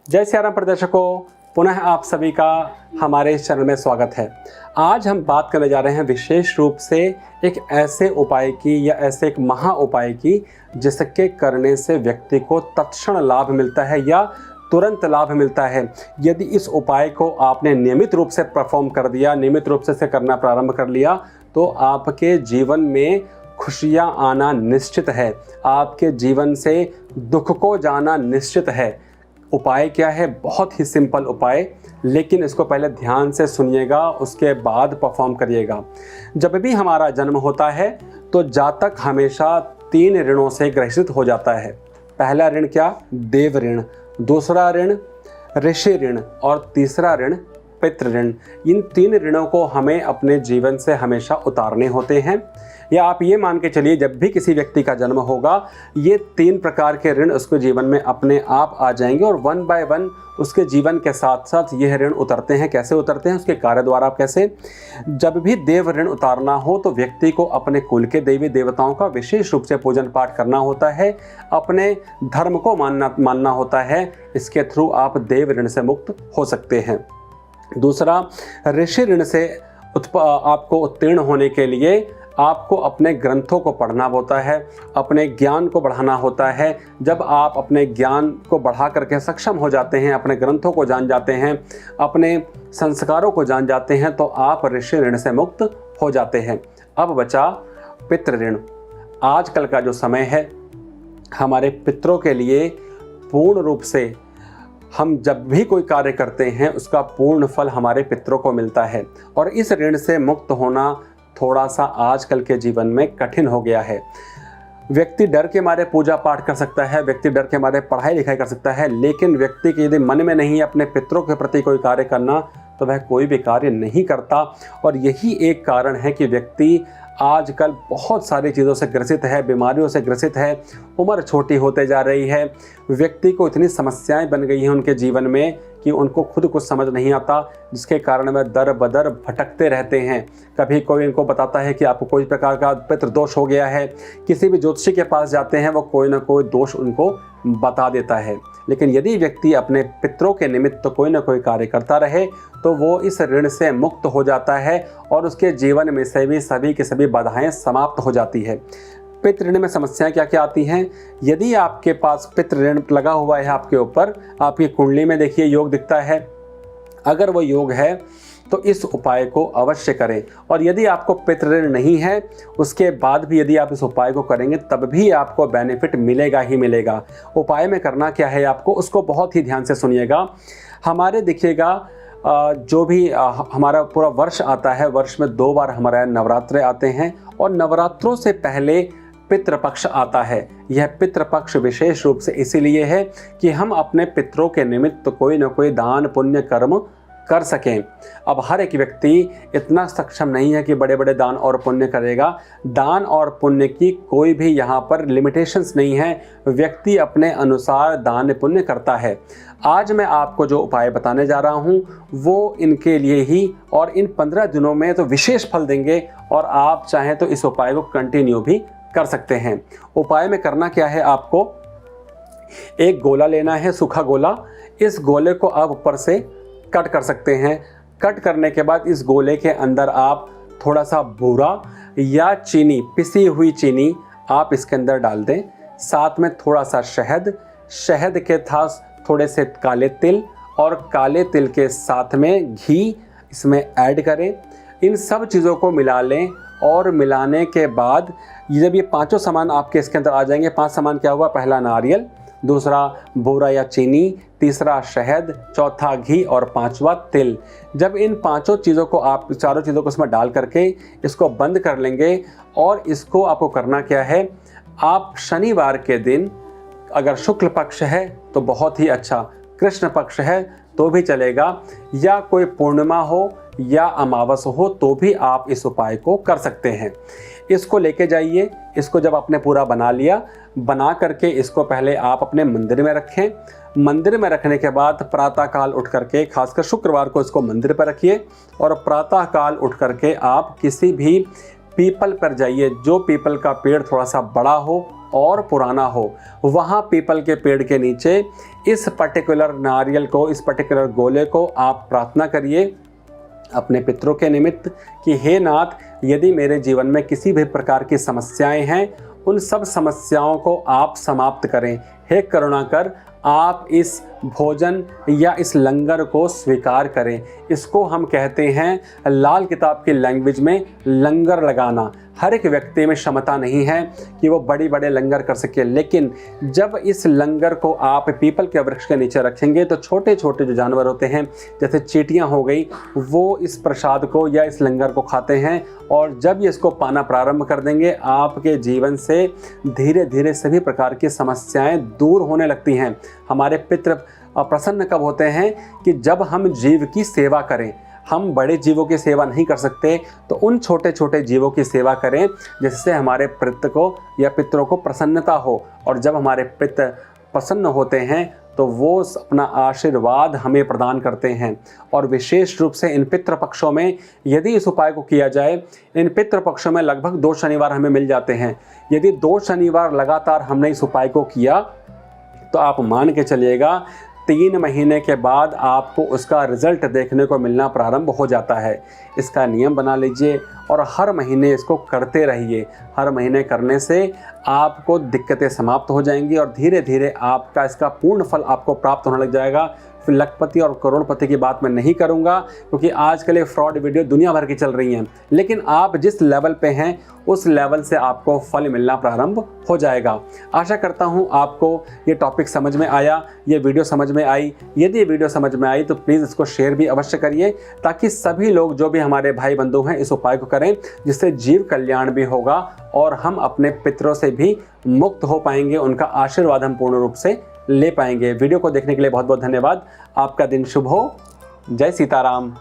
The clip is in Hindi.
जय सिया राम प्रदर्शकों, पुनः आप सभी का हमारे इस चैनल में स्वागत है। आज हम बात करने जा रहे हैं विशेष रूप से एक ऐसे उपाय की या ऐसे एक महा उपाय की जिसके करने से व्यक्ति को तत्क्षण लाभ मिलता है या तुरंत लाभ मिलता है। यदि इस उपाय को आपने नियमित रूप से परफॉर्म कर दिया, नियमित रूप से इसे करना प्रारंभ कर लिया, तो आपके जीवन में खुशियाँ आना निश्चित है, आपके जीवन से दुख को जाना निश्चित है। उपाय क्या है? बहुत ही सिंपल उपाय, लेकिन इसको पहले ध्यान से सुनिएगा, उसके बाद परफॉर्म करिएगा। जब भी हमारा जन्म होता है तो जातक हमेशा 3 ऋणों से ग्रसित हो जाता है। पहला ऋण क्या? देव ऋण। दूसरा ऋण ऋषि ऋण और तीसरा ऋण पितृ ऋण। इन 3 ऋणों को हमें अपने जीवन से हमेशा उतारने होते हैं। या आप ये मान के चलिए, जब भी किसी व्यक्ति का जन्म होगा ये 3 प्रकार के ऋण उसके जीवन में अपने आप आ जाएंगे और 1 बाय 1 उसके जीवन के साथ साथ यह ऋण उतरते हैं। कैसे उतरते हैं? उसके कार्य द्वारा। कैसे? जब भी देव ऋण उतारना हो तो व्यक्ति को अपने कुल के देवी देवताओं का विशेष रूप से पूजन पाठ करना होता है, अपने धर्म को मानना होता है। इसके थ्रू आप देव ऋण से मुक्त हो सकते हैं। दूसरा, ऋषि ऋण से आपको उत्तीर्ण होने के लिए आपको अपने ग्रंथों को पढ़ना होता है, अपने ज्ञान को बढ़ाना होता है। जब आप अपने ज्ञान को बढ़ा करके सक्षम हो जाते हैं, अपने ग्रंथों को जान जाते हैं, अपने संस्कारों को जान जाते हैं, तो आप ऋषि ऋण से मुक्त हो जाते हैं। अब बचा पितृ ऋण। आजकल का जो समय है हमारे पितरों के लिए पूर्ण रूप से हम जब भी कोई कार्य करते हैं उसका पूर्ण फल हमारे पितरों को मिलता है। और इस ऋण से मुक्त होना थोड़ा सा आजकल के जीवन में कठिन हो गया है। व्यक्ति डर के मारे पूजा पाठ कर सकता है, व्यक्ति डर के मारे पढ़ाई लिखाई कर सकता है, लेकिन व्यक्ति के यदि मन में नहीं अपने पितरों के प्रति कोई कार्य करना तो वह कोई भी कार्य नहीं करता। और यही एक कारण है कि व्यक्ति आजकल बहुत सारी चीज़ों से ग्रसित है, बीमारियों से ग्रसित है, उम्र छोटी होते जा रही है, व्यक्ति को इतनी समस्याएं बन गई हैं उनके जीवन में कि उनको खुद कुछ समझ नहीं आता, जिसके कारण वह दर बदर भटकते रहते हैं। कभी कोई इनको बताता है कि आपको कोई प्रकार का पितृ दोष हो गया है, किसी भी ज्योतिषी के पास जाते हैं वो कोई ना कोई दोष उनको बता देता है। लेकिन यदि व्यक्ति अपने पितरों के निमित्त तो कोई ना कोई कार्य करता रहे तो वो इस ऋण से मुक्त हो जाता है और उसके जीवन में से भी सभी की सभी बाधाएं समाप्त हो जाती है। पितृ ऋण में समस्याएं क्या क्या आती हैं? यदि आपके पास पितृ ऋण लगा हुआ है आपके ऊपर, आपकी कुंडली में देखिए योग दिखता है, अगर वो योग है तो इस उपाय को अवश्य करें। और यदि आपको पितृ ऋण नहीं है उसके बाद भी यदि आप इस उपाय को करेंगे तब भी आपको बेनिफिट मिलेगा ही मिलेगा। उपाय में करना क्या है आपको, उसको बहुत ही ध्यान से सुनिएगा। हमारे देखिएगा जो भी हमारा पूरा वर्ष आता है, वर्ष में 2 बार हमारे नवरात्रे आते हैं और नवरात्रों से पहले पितृपक्ष आता है। यह पितृपक्ष विशेष रूप से इसीलिए है कि हम अपने पितरों के निमित्त कोई न कोई दान पुण्य कर्म कर सकें। अब हर एक व्यक्ति इतना सक्षम नहीं है कि बड़े बड़े दान और पुण्य करेगा। दान और पुण्य की कोई भी यहाँ पर लिमिटेशंस नहीं है, व्यक्ति अपने अनुसार दान पुण्य करता है। आज मैं आपको जो उपाय बताने जा रहा हूँ वो इनके लिए ही, और इन 15 दिनों में तो विशेष फल देंगे और आप चाहें तो इस उपाय को कंटिन्यू भी कर सकते हैं। उपाय में करना क्या है, आपको एक गोला लेना है, सूखा गोला। इस गोले को आप ऊपर से कट कर सकते हैं। कट करने के बाद इस गोले के अंदर आप थोड़ा सा बूरा या चीनी, पिसी हुई चीनी आप इसके अंदर डाल दें। साथ में थोड़ा सा शहद, शहद के साथ थोड़े से काले तिल और काले तिल के साथ में घी इसमें ऐड करें। इन सब चीज़ों को मिला लें और मिलाने के बाद जब ये 5 सामान आपके इसके अंदर आ जाएंगे, 5 सामान क्या हुआ? पहला नारियल, दूसरा बोरा या चीनी, तीसरा शहद, चौथा घी और 5वां तिल। जब इन 5 चीज़ों को आप, 4 चीज़ों को इसमें डाल करके इसको बंद कर लेंगे और इसको आपको करना क्या है, आप शनिवार के दिन, अगर शुक्ल पक्ष है तो बहुत ही अच्छा, कृष्ण पक्ष है तो भी चलेगा, या कोई पूर्णिमा हो या अमावस हो तो भी आप इस उपाय को कर सकते हैं। इसको लेके जाइए। इसको जब आपने पूरा बना लिया, बना करके इसको पहले आप अपने मंदिर में रखें। मंदिर में रखने के बाद प्रातःकाल उठ करके, खासकर शुक्रवार को इसको मंदिर पर रखिए और प्रातःकाल उठ करके आप किसी भी पीपल पर जाइए, जो पीपल का पेड़ थोड़ा सा बड़ा हो और पुराना हो, वहाँ पीपल के पेड़ के नीचे इस पर्टिकुलर नारियल को, इस पर्टिकुलर गोले को आप प्रार्थना करिए अपने पितरों के निमित्त कि हे नाथ, यदि मेरे जीवन में किसी भी प्रकार की समस्याएं हैं, उन सब समस्याओं को आप समाप्त करें। हे करुणाकर, आप इस भोजन या इस लंगर को स्वीकार करें। इसको हम कहते हैं लाल किताब की लैंग्वेज में लंगर लगाना। हर एक व्यक्ति में क्षमता नहीं है कि वो बड़े बड़े लंगर कर सके, लेकिन जब इस लंगर को आप पीपल के वृक्ष के नीचे रखेंगे तो छोटे छोटे जो जानवर होते हैं, जैसे चींटियां हो गई, वो इस प्रसाद को या इस लंगर को खाते हैं, और जब ये इसको पाना प्रारंभ कर देंगे, आपके जीवन से धीरे धीरे सभी प्रकार की समस्याएं दूर होने लगती हैं। हमारे पितृ प्रसन्न कब होते हैं कि जब हम जीव की सेवा करें। हम बड़े जीवों की सेवा नहीं कर सकते, तो उन छोटे छोटे जीवों की सेवा करें जिससे हमारे पितृ को या पितरों को प्रसन्नता हो। और जब हमारे पितृ प्रसन्न होते हैं तो वो अपना आशीर्वाद हमें प्रदान करते हैं। और विशेष रूप से इन पितृपक्षों में यदि इस उपाय को किया जाए, इन पितृपक्षों में लगभग 2 शनिवार हमें मिल जाते हैं। यदि 2 शनिवार लगातार हमने इस उपाय को किया तो आप मान के चलिएगा 3 महीने के बाद आपको उसका रिजल्ट देखने को मिलना प्रारंभ हो जाता है। इसका नियम बना लीजिए और हर महीने इसको करते रहिए। हर महीने करने से आपको दिक्कतें समाप्त हो जाएंगी और धीरे धीरे आपका इसका पूर्ण फल आपको प्राप्त होने लग जाएगा। फिर लखपति और करोड़पति की बात मैं नहीं करूंगा, क्योंकि आजकल ये फ्रॉड वीडियो दुनिया भर की चल रही हैं, लेकिन आप जिस लेवल पे हैं उस लेवल से आपको फल मिलना प्रारंभ हो जाएगा। आशा करता हूं आपको ये टॉपिक समझ में आया, ये वीडियो समझ में आई। यदि ये वीडियो समझ में आई तो प्लीज़ इसको शेयर भी अवश्य करिए, ताकि सभी लोग जो भी हमारे भाई बंधु हैं इस उपाय को करें, जिससे जीव कल्याण भी होगा और हम अपने पितरों से भी मुक्त हो पाएंगे, उनका आशीर्वाद हम पूर्ण रूप से ले पाएंगे। वीडियो को देखने के लिए बहुत बहुत धन्यवाद। आपका दिन शुभ हो। जय सीताराम।